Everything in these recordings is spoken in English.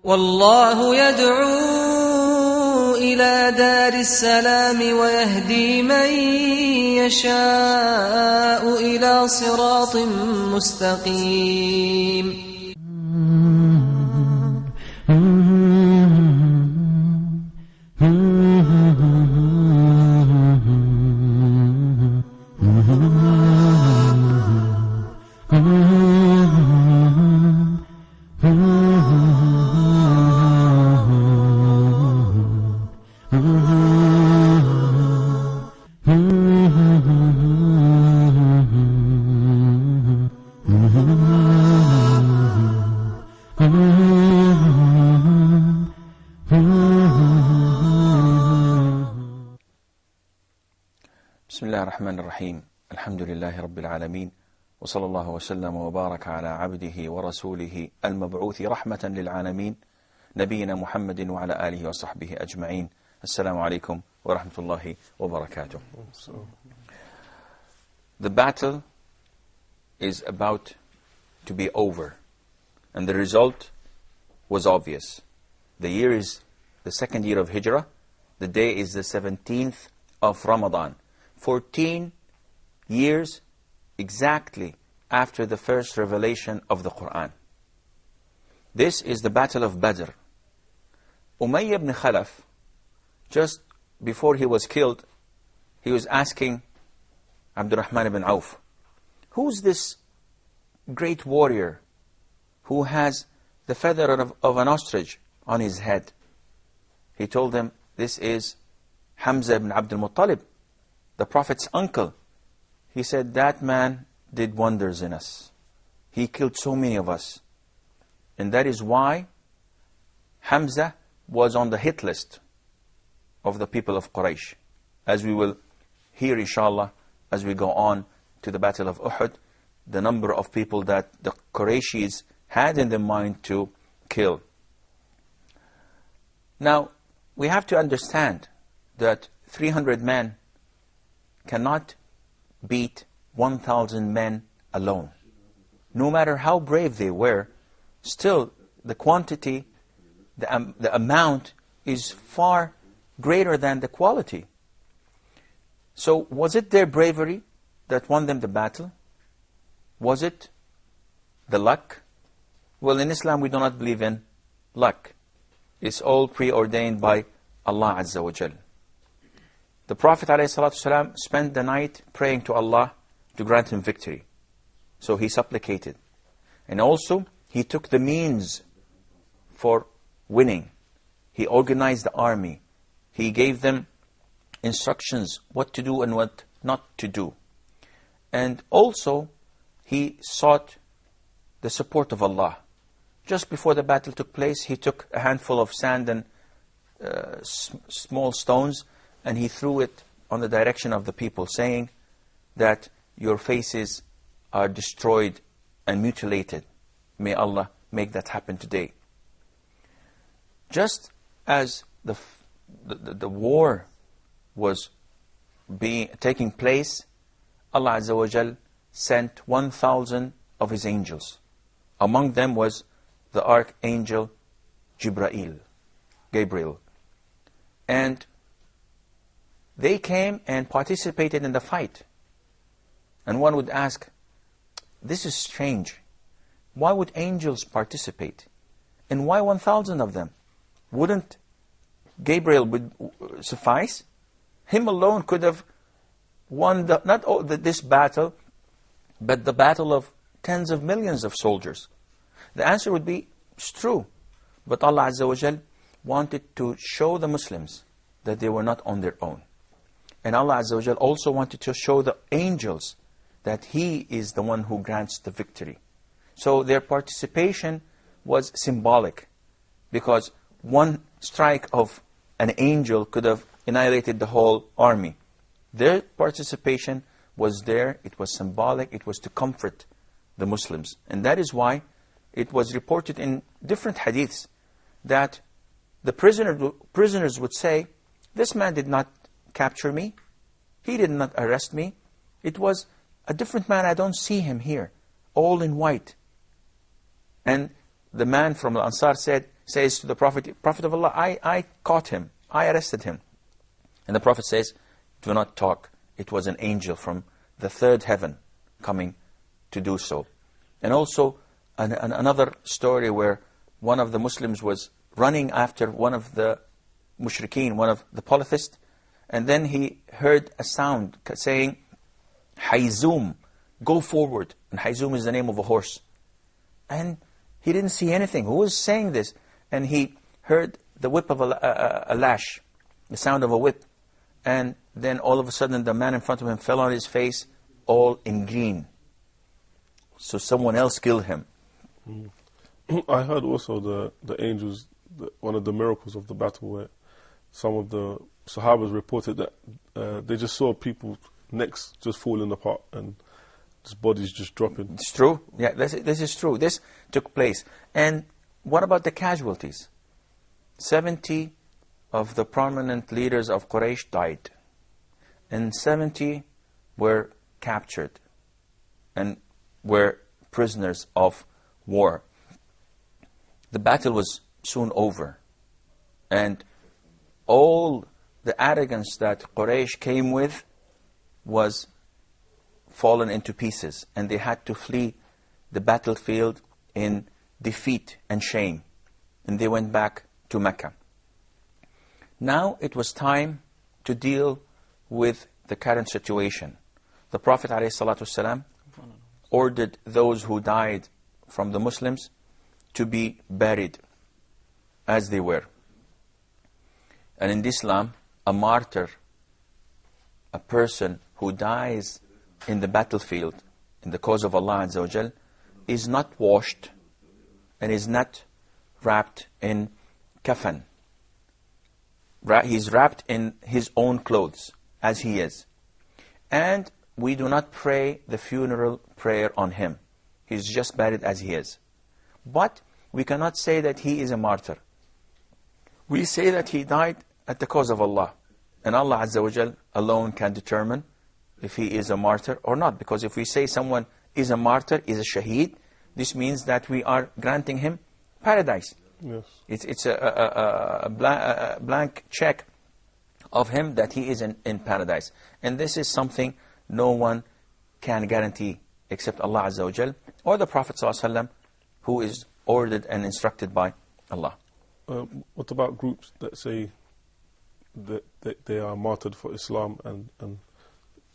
والله يدعو إلى دار السلام ويهدي من يشاء إلى صراط مستقيم. بسم الله الرحمن الرحيم. الحمد لله رب العالمين، وصلى الله وسلم وبارك على عبده ورسوله المبعوث رحمة للعالمين نبينا محمد وعلى آله وصحبه أجمعين. السلام عليكم ورحمة الله وبركاته. The battle is about to be over, and the result was obvious. The year is the second year of Hijrah. The day is the 17th of Ramadan. 14 years exactly after the first revelation of the Quran. This is the Battle of Badr. Umayyah ibn Khalaf, just before he was killed, he was asking Abdurrahman ibn Auf, who's this great warrior who has the feather of an ostrich on his head? He told him, this is Hamza ibn Abdul Muttalib, the Prophet's uncle. He said, that man did wonders in us. He killed so many of us. And that is why Hamza was on the hit list of the people of Quraysh. As we will hear, inshallah, as we go on to the Battle of Uhud, the number of people that the Qurayshis had in their mind to kill. Now, we have to understand that 300 men cannot beat 1,000 men alone. No matter how brave they were, still the quantity, the amount is far greater than the quality. So was it their bravery that won them the battle? Was it the luck? Well, in Islam we do not believe in luck. It's all preordained by Allah Azza wa Jal. The Prophet ﷺ spent the night praying to Allah to grant him victory. So he supplicated. And also, he took the means for winning. He organized the army. He gave them instructions what to do and what not to do. And also, he sought the support of Allah. Just before the battle took place, he took a handful of sand and small stones, and he threw it on the direction of the people, saying that your faces are destroyed and mutilated. May Allah make that happen today. Just as the war was taking place, Allah Azza wa Jal sent 1,000 of His angels. Among them was the Archangel Gabriel. And they came and participated in the fight. And one would ask, this is strange. Why would angels participate? And why 1,000 of them? Wouldn't Gabriel would suffice? Him alone could have won this battle, but the battle of tens of millions of soldiers. The answer would be, it's true. But Allah Azza wa Jal wanted to show the Muslims that they were not on their own. And Allah Azza wa Jal also wanted to show the angels that He is the one who grants the victory. So their participation was symbolic, because one strike of an angel could have annihilated the whole army. Their participation was there, it was symbolic, it was to comfort the Muslims. And that is why it was reported in different hadiths that the prisoners would say, this man did not capture me, he did not arrest me, it was a different man, I don't see him here, all in white. And the man from the Ansar says to the Prophet, Prophet of Allah, I caught him, I arrested him. And the Prophet says, do not talk. It was an angel from the third heaven coming to do so. And also another story where one of the Muslims was running after one of the mushrikeen, one of the polytheists, and then he heard a sound saying, Hayzoom, go forward. And Hayzoom is the name of a horse. And he didn't see anything. Who was saying this? And he heard the whip of a lash, the sound of a whip. And then all of a sudden the man in front of him fell on his face, all in green. So someone else killed him. I heard also the angels, one of the miracles of the battle where some of the Sahabas reported that they just saw people necks just falling apart and just bodies just dropping. It's true. Yeah, this is true. This took place. And what about the casualties? 70 of the prominent leaders of Quraysh died. And 70 were captured and were prisoners of war. The battle was soon over. And all the arrogance that Quraysh came with was fallen into pieces. And they had to flee the battlefield in defeat and shame. And they went back to Mecca. Now it was time to deal with the current situation. The Prophet ﷺ ordered those who died from the Muslims to be buried as they were. And in Islam, a martyr, a person who dies in the battlefield, in the cause of Allah Azza wa Jal, is not washed and is not wrapped in kafan. He's wrapped in his own clothes, as he is. And we do not pray the funeral prayer on him. He's just buried as he is. But we cannot say that he is a martyr. We say that he died at the cause of Allah. And Allah Azza wa Jal alone can determine if he is a martyr or not. Because if we say someone is a martyr, is a shaheed, this means that we are granting him paradise. Yes. It's a blank check of him that he is in paradise. And this is something no one can guarantee except Allah Azza wa Jal or the Prophet ﷺ, who is ordered and instructed by Allah. What about groups that say that they are martyred for Islam and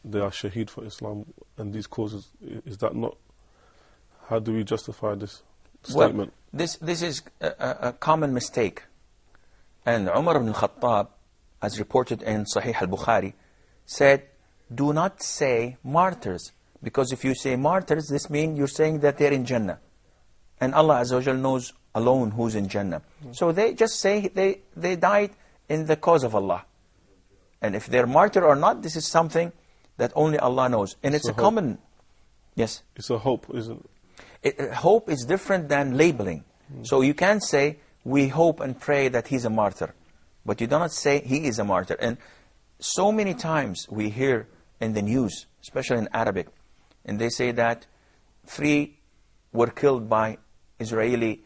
they are shaheed for Islam and these causes? Is that not? How do we justify this statement? Well, this is a common mistake. And Umar ibn al-Khattab, as reported in Sahih al-Bukhari, said, do not say martyrs. Because if you say martyrs, this means you're saying that they're in Jannah. And Allah Azza wa Jal knows alone who's in Jannah. So they just say they died in the cause of Allah. And if they're martyr or not, this is something that only Allah knows. And it's a common... Yes? It's a hope, isn't it? Hope is different than labeling. So you can say, we hope and pray that he's a martyr. But you do not say he is a martyr. And so many times we hear in the news, especially in Arabic, and they say that 3 were killed by Israeli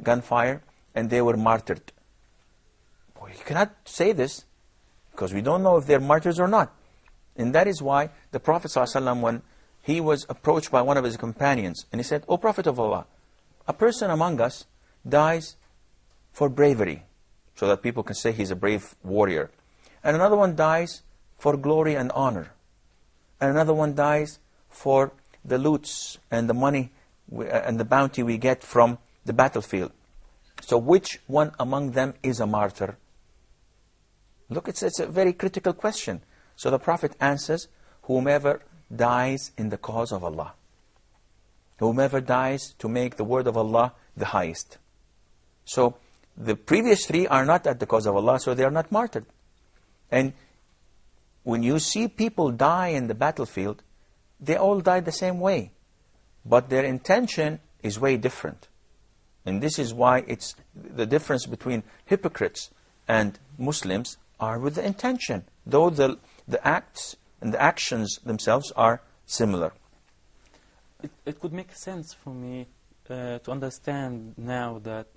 gunfire, and they were martyred. Well, you cannot say this, because we don't know if they're martyrs or not. And that is why the Prophet ﷺ, when he was approached by one of his companions, and he said, O Prophet of Allah, a person among us dies for bravery, so that people can say he's a brave warrior. And another one dies for glory and honor. And another one dies for the loots and the money and the bounty we get from the battlefield. So which one among them is a martyr? Look, it's a very critical question. So the Prophet answers, whomever dies in the cause of Allah. Whomever dies to make the word of Allah the highest. So the previous 3 are not at the cause of Allah, so they are not martyred. And when you see people die in the battlefield, they all die the same way. But their intention is way different. And this is why it's the difference between hypocrites and Muslims are with the intention, though the acts and the actions themselves are similar. It could make sense for me to understand now that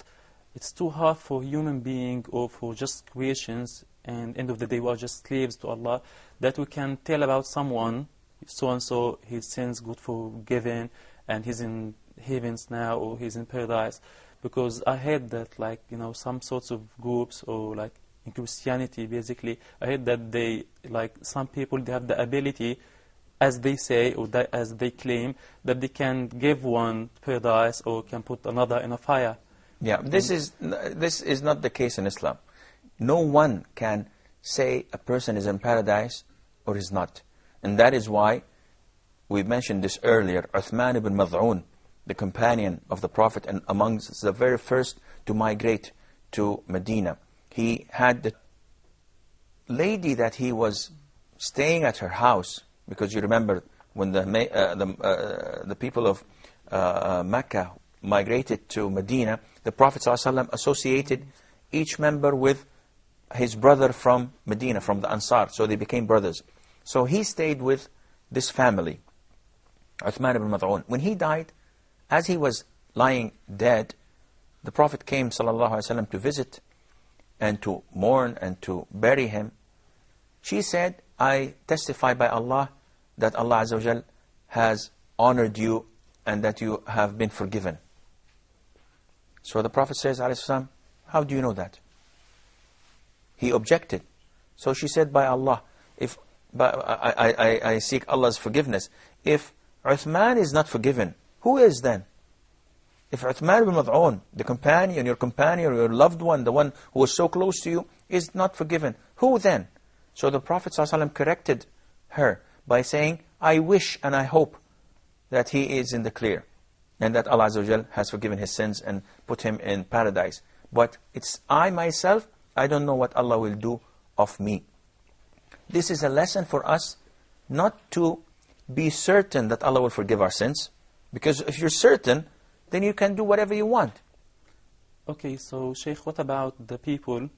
it's too hard for human being or for just creations, and end of the day we are just slaves to Allah, that we can tell about someone, so-and-so, his sins good forgiven, and he's in heavens now, or he's in paradise. Because I heard that, like, you know, some sorts of groups, or like in Christianity basically, I heard that they, like, some people, they have the ability, as they say, or as they claim, that they can give one paradise or can put another in a fire. Yeah, this is not the case in Islam. No one can say a person is in paradise or is not. And that is why we mentioned this earlier. Uthman ibn Mad'un, the companion of the Prophet and amongst the very first to migrate to Medina, he had the lady that he was staying at her house, because you remember when the people of Mecca migrated to Medina, the Prophet ﷺ associated each member with his brother from Medina, from the Ansar, so they became brothers. So he stayed with this family, Uthman ibn Mad'un. When he died, as he was lying dead, the Prophet came ﷺ to visit and to mourn and to bury him. She said, I testify by Allah that Allah Azza wa Jal has honored you and that you have been forgiven. So the Prophet says, ﷺ, how do you know that? He objected. So she said, by Allah, I seek Allah's forgiveness. If Uthman is not forgiven, who is then? If Uthman ibn Mad'un, the companion, your loved one, the one who was so close to you, is not forgiven, who then? So the Prophet ﷺ corrected her by saying, I wish and I hope that he is in the clear, and that Allah Azza wa Jal has forgiven his sins and put him in paradise. But it's I myself, I don't know what Allah will do of me. This is a lesson for us not to be certain that Allah will forgive our sins, because if you're certain, then you can do whatever you want. Okay, so Sheikh, what about the people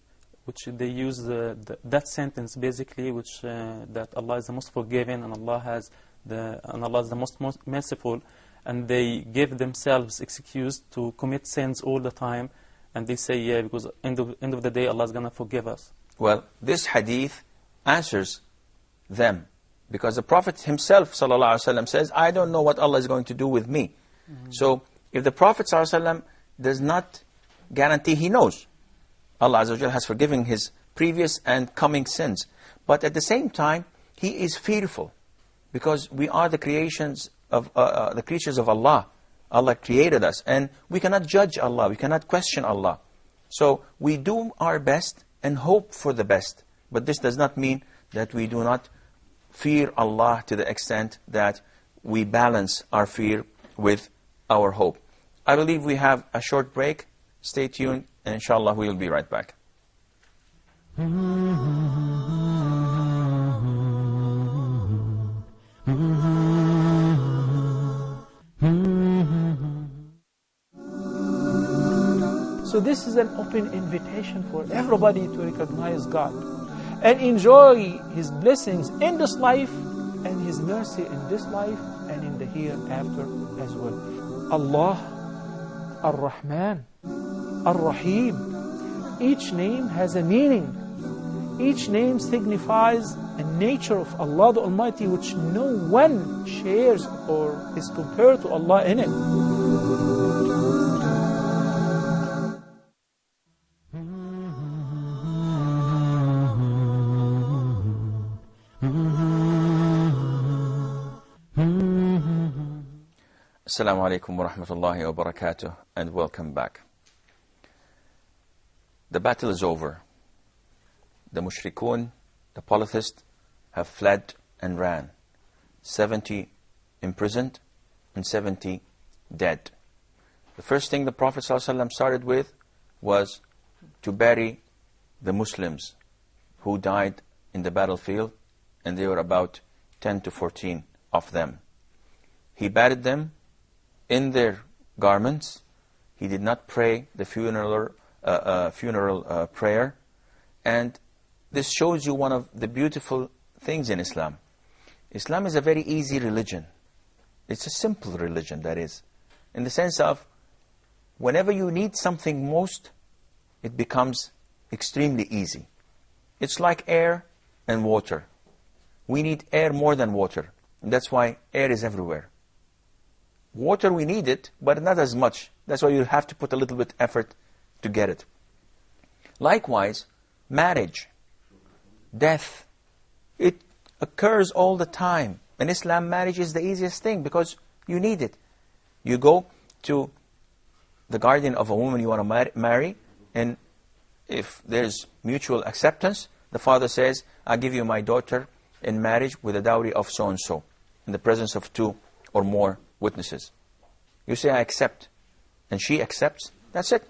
which they use that sentence basically, which that Allah is the most forgiving and Allah is the most merciful, and they give themselves excuse to commit sins all the time, and they say, yeah, because end of the day Allah is going to forgive us. Well, this hadith answers them, because the Prophet himself ﷺ says, I don't know what Allah is going to do with me. So if the Prophet ﷺ does not guarantee, he knows Allah Azza wa Jal has forgiven his previous and coming sins, but at the same time he is fearful, because we are the creations of the creatures of Allah. Allah created us, and we cannot judge Allah, we cannot question Allah. So we do our best and hope for the best, but this does not mean that we do not fear Allah to the extent that we balance our fear with our hope. I believe we have a short break. Stay tuned, and inshallah we will be right back. So this is an open invitation for everybody to recognize God and enjoy His blessings in this life and His mercy in this life and in the hereafter as well. Allah, Ar-Rahman, Ar-Rahim. Each name has a meaning. Each name signifies a nature of Allah the Almighty which no one shares or is compared to Allah in it. Assalamu alaikum wa rahmatullahi wa barakatuh, and welcome back. The battle is over. The mushrikun, the polytheists, have fled and ran. 70 imprisoned and 70 dead. The first thing the Prophet ﷺ started with was to bury the Muslims who died in the battlefield, and there were about 10 to 14 of them. He buried them in their garments. He did not pray the funeral prayer. And this shows you one of the beautiful things in Islam. Islam is a very easy religion. It's a simple religion, that is. In the sense of, whenever you need something most, it becomes extremely easy. It's like air and water. We need air more than water. And that's why air is everywhere. Water, we need it, but not as much. That's why you have to put a little bit effort to get it. Likewise, marriage, death, it occurs all the time. In Islam, marriage is the easiest thing because you need it. You go to the guardian of a woman you want to marry, and if there's mutual acceptance, the father says, I give you my daughter in marriage with a dowry of so-and-so, in the presence of 2 or more witnesses. You say, I accept. And she accepts. That's it.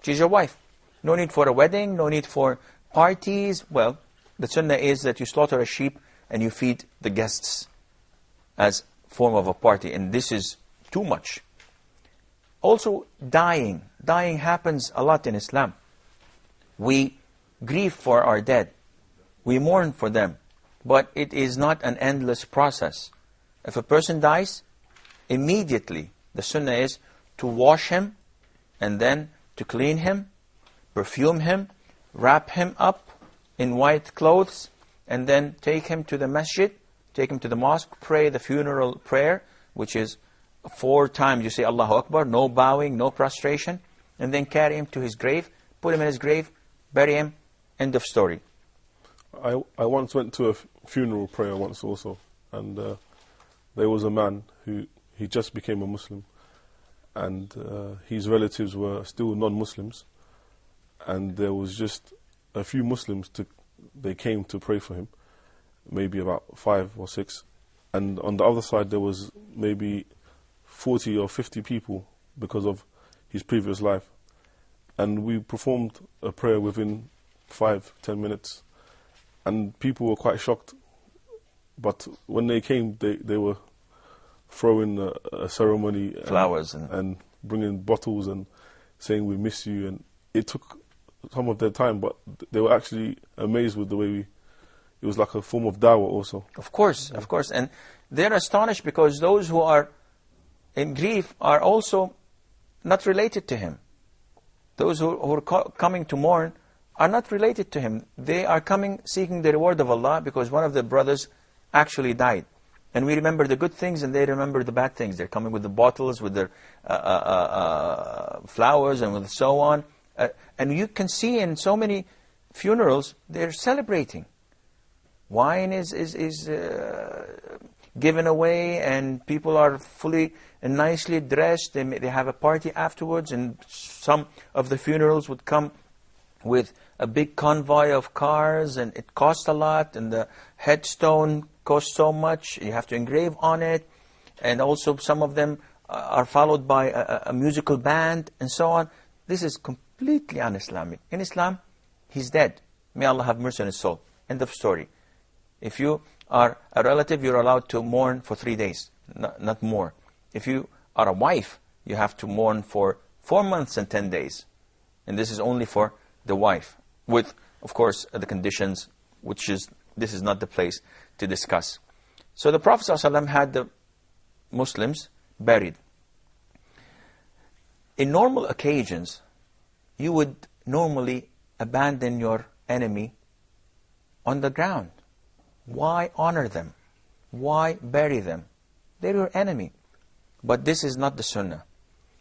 She's your wife. No need for a wedding, no need for parties. Well, the sunnah is that you slaughter a sheep and you feed the guests as form of a party. And this is too much. Also, dying. Dying happens a lot in Islam. We grieve for our dead. We mourn for them. But it is not an endless process. If a person dies, immediately the sunnah is to wash him and then to clean him, perfume him, wrap him up in white clothes, and then take him to the masjid, take him to the mosque, pray the funeral prayer, which is 4 times you say Allahu Akbar, no bowing, no prostration, and then carry him to his grave, put him in his grave, bury him, end of story. I once went to a funeral prayer once also, and there was a man who he just became a Muslim, and his relatives were still non-Muslims, and there was just a few Muslims they came to pray for him, maybe about 5 or 6, and on the other side there was maybe 40 or 50 people because of his previous life, and we performed a prayer within 5-10 minutes, and people were quite shocked. But when they came, they were throwing a ceremony, flowers and bringing bottles and saying we miss you, and it took some of their time, but they were actually amazed with the way it was like a form of dawah also. Of course, and they're astonished because those who are in grief are also not related to him. Those who are coming to mourn are not related to him. They are coming seeking the reward of Allah because one of the brothers actually died. And we remember the good things and they remember the bad things. They're coming with the bottles, with their flowers and with so on. And you can see in so many funerals, they're celebrating. Wine is given away and people are fully and nicely dressed. They have a party afterwards, and some of the funerals would come with a big convoy of cars, and it costs a lot, and the headstone costs so much, you have to engrave on it, and also some of them are followed by a musical band and so on. This is completely un-Islamic. In Islam, he's dead. May Allah have mercy on his soul. End of story. If you are a relative, you're allowed to mourn for 3 days, not more. If you are a wife, you have to mourn for 4 months and 10 days. And this is only for the wife, with, of course, the conditions, this is not the place to discuss. So the Prophet ﷺ had the Muslims buried. In normal occasions, you would normally abandon your enemy on the ground. Why honor them? Why bury them? They're your enemy. But this is not the sunnah.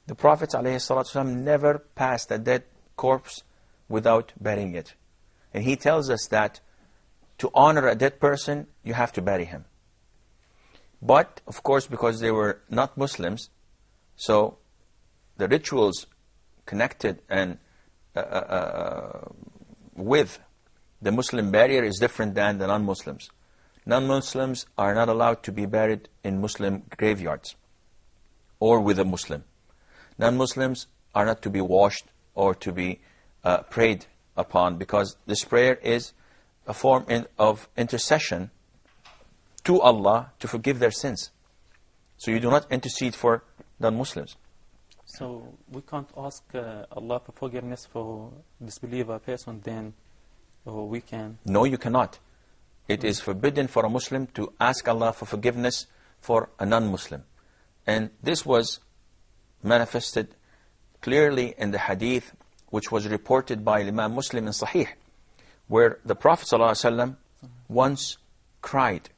The Prophet ﷺ never passed a dead corpse without burying it. And he tells us that to honor a dead person, you have to bury him. But, of course, because they were not Muslims, so the rituals connected and with the Muslim burial is different than the non-Muslims. Non-Muslims are not allowed to be buried in Muslim graveyards or with a Muslim. Non-Muslims are not to be washed or to be prayed upon, because this prayer is a form of intercession to Allah to forgive their sins. So you do not intercede for non-Muslims. So we can't ask Allah for forgiveness for disbeliever person, then we can? No, you cannot. It is forbidden for a Muslim to ask Allah for forgiveness for a non-Muslim. And this was manifested clearly in the hadith which was reported by Imam Muslim in Sahih, where the Prophet ﷺ once cried.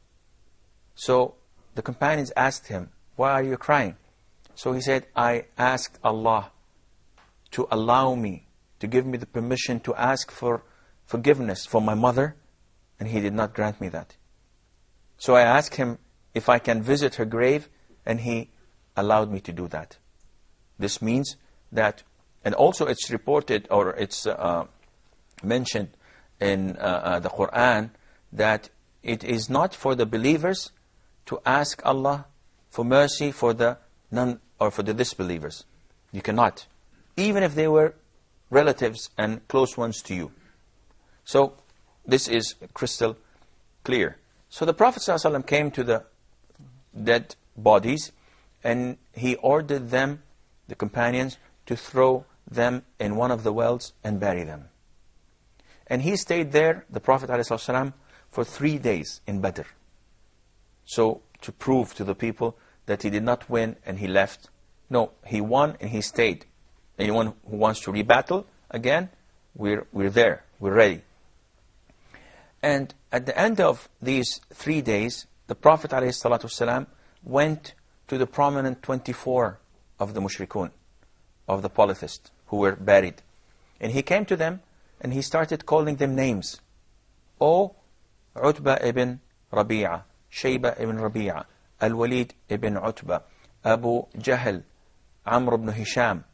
So the companions asked him, why are you crying? So he said, I asked Allah to allow me, to give me the permission to ask for forgiveness for my mother, and He did not grant me that. So I asked Him if I can visit her grave, and He allowed me to do that. This means that, and also it's reported, or it's mentioned in the Quran, that it is not for the believers to ask Allah for mercy for the non or for the disbelievers. You cannot, even if they were relatives and close ones to you. So this is crystal clear. So the Prophet ﷺ came to the dead bodies, and he ordered them, the companions, to throw them in one of the wells and bury them. And he stayed there, the Prophet ﷺ, for 3 days in Badr. So to prove to the people that he did not win and he left. No, he won and he stayed. Anyone who wants to rebattle again, we're there, we're ready. And at the end of these 3 days, the Prophet ﷺ went to the prominent 24 of the mushrikun, of the polytheists who were buried. And he came to them and he started calling them names. O Utbah ibn Rabi'a, Shayba ibn Rabi'a, Al-Walid ibn Utbah, Abu Jahl, Amr ibn Hisham,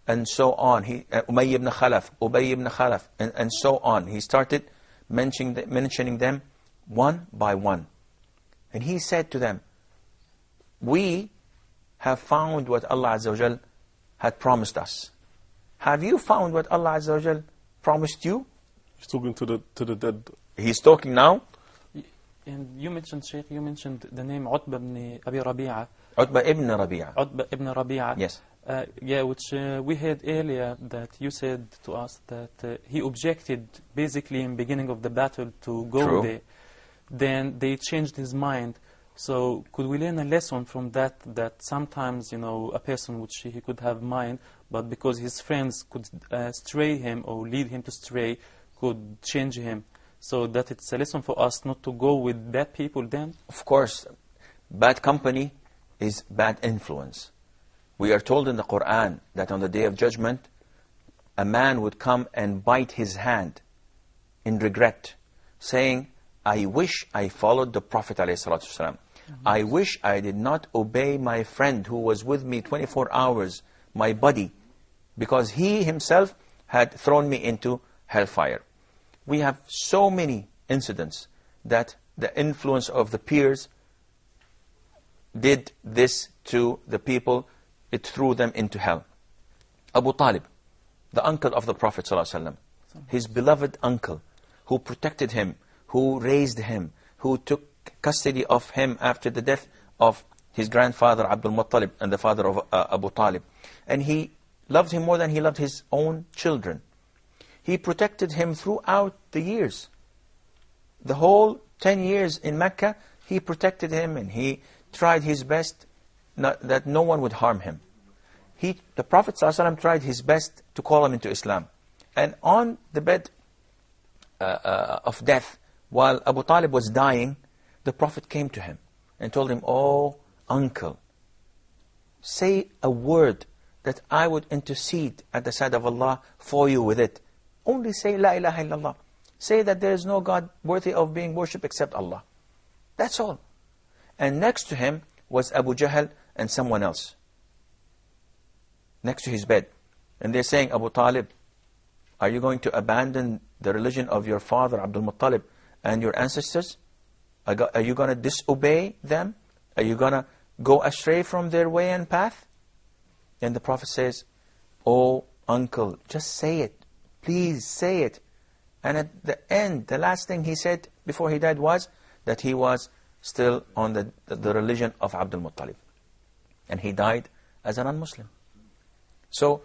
and so on. Umayy ibn Khalaf, Ubay ibn Khalaf, and so on. He started mentioning them one by one. And he said to them, we have found what Allah Azza wa Jal had promised us. Have you found what Allah Azza wa Jal promised you? He's talking to the dead. He's talking now. And you mentioned, Sheikh, you mentioned the name Utbah ibn Abi Rabi'a. Utbah ibn Rabi'a. Utbah ibn Rabi'a. Yes. Yeah, which we heard earlier that you said to us that he objected basically in beginning of the battle to go True. there. Then they changed his mind. So could we learn a lesson from that, that sometimes, you know, a person which he could have mind, but because his friends could stray him or lead him to stray, could change him. So that it's a lesson for us not to go with bad people then? Of course, bad company is bad influence. We are told in the Quran that on the Day of Judgment, a man would come and bite his hand in regret, saying, I wish I followed the Prophet ﷺ. I wish I did not obey my friend who was with me 24 hours, my buddy, because he himself had thrown me into hellfire. We have so many incidents that the influence of the peers did this to the people. It threw them into hell. Abu Talib, the uncle of the Prophet ﷺ, his beloved uncle, who protected him, who raised him, who took custody of him after the death of his grandfather Abdul Muttalib and the father of Abu Talib. And he loved him more than he loved his own children. He protected him throughout the years. The whole 10 years in Mecca, he protected him and he tried his best that no one would harm him. The Prophet ﷺ tried his best to call him into Islam. And on the bed of death, while Abu Talib was dying, the Prophet came to him and told him, oh, uncle, say a word that I would intercede at the side of Allah for you with it. Only say, La ilaha illallah. Say that there is no God worthy of being worshipped except Allah. That's all. And next to him was Abu Jahl and someone else. Next to his bed. And they're saying, Abu Talib, are you going to abandon the religion of your father, Abdul Muttalib, and your ancestors? Are you going to disobey them? Are you going to go astray from their way and path? And the Prophet says, oh, uncle, just say it. Please say it. And at the end, the last thing he said before he died was that he was still on the religion of Abdul Muttalib. And he died as a non-Muslim. So,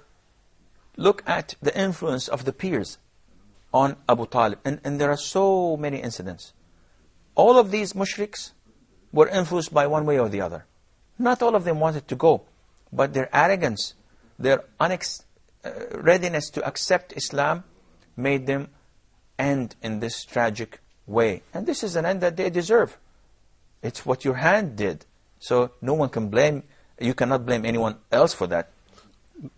look at the influence of the peers on Abu Talib. And there are so many incidents. All of these mushriks were influenced by one way or the other. Not all of them wanted to go. But their arrogance, their readiness to accept Islam made them end in this tragic way. And this is an end that they deserve. It's what your hand did. So no one can blame, you cannot blame anyone else for that.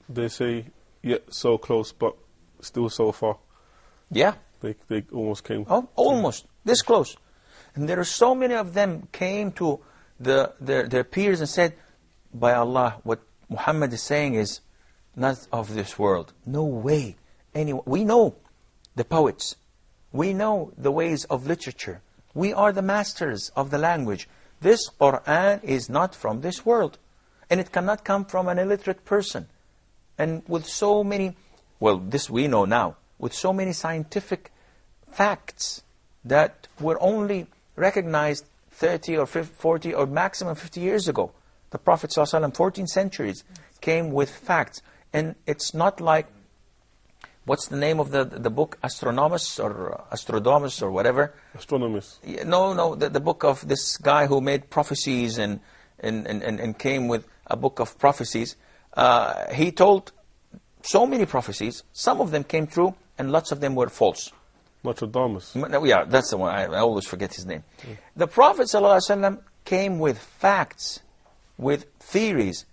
They say, yeah, so close, but still so far. Yeah. They almost came. Oh, almost. This close. And there are so many of them came to their peers and said, by Allah, what Muhammad is saying is not of this world. No way. We know the poets. We know the ways of literature. We are the masters of the language. This Quran is not from this world. And it cannot come from an illiterate person. And with so many, well, this we know now, with so many scientific facts that were only recognized 30 or 50, 40 or maximum 50 years ago. The Prophet ﷺ, 14 centuries, came with facts. And it's not like, what's the name of the book? Astronomus or Astrodomus or whatever? Astronomist. No, the book of this guy who made prophecies and came with a book of prophecies. He told so many prophecies. Some of them came true and lots of them were false. Nostradamus. Yeah, that's the one. I always forget his name. Yeah. The Prophet ﷺ came with facts, with theories,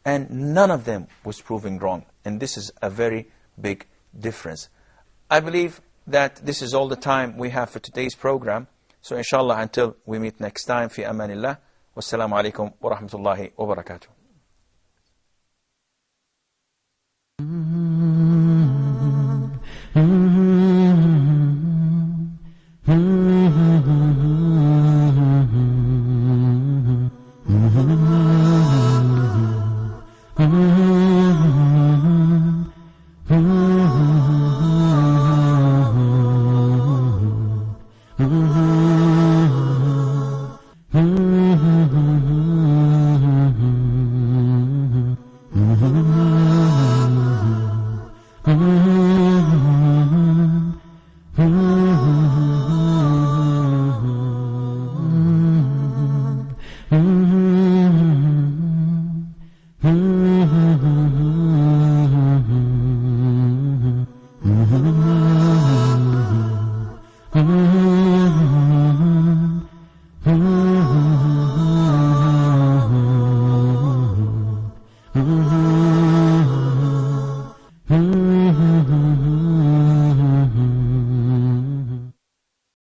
and none of them was proven wrong. And this is a very big difference. I believe that this is all the time we have for today's program. So inshallah, until we meet next time, fi amanillah. Wassalamu alaikum wa rahmatullahi wa barakatuh.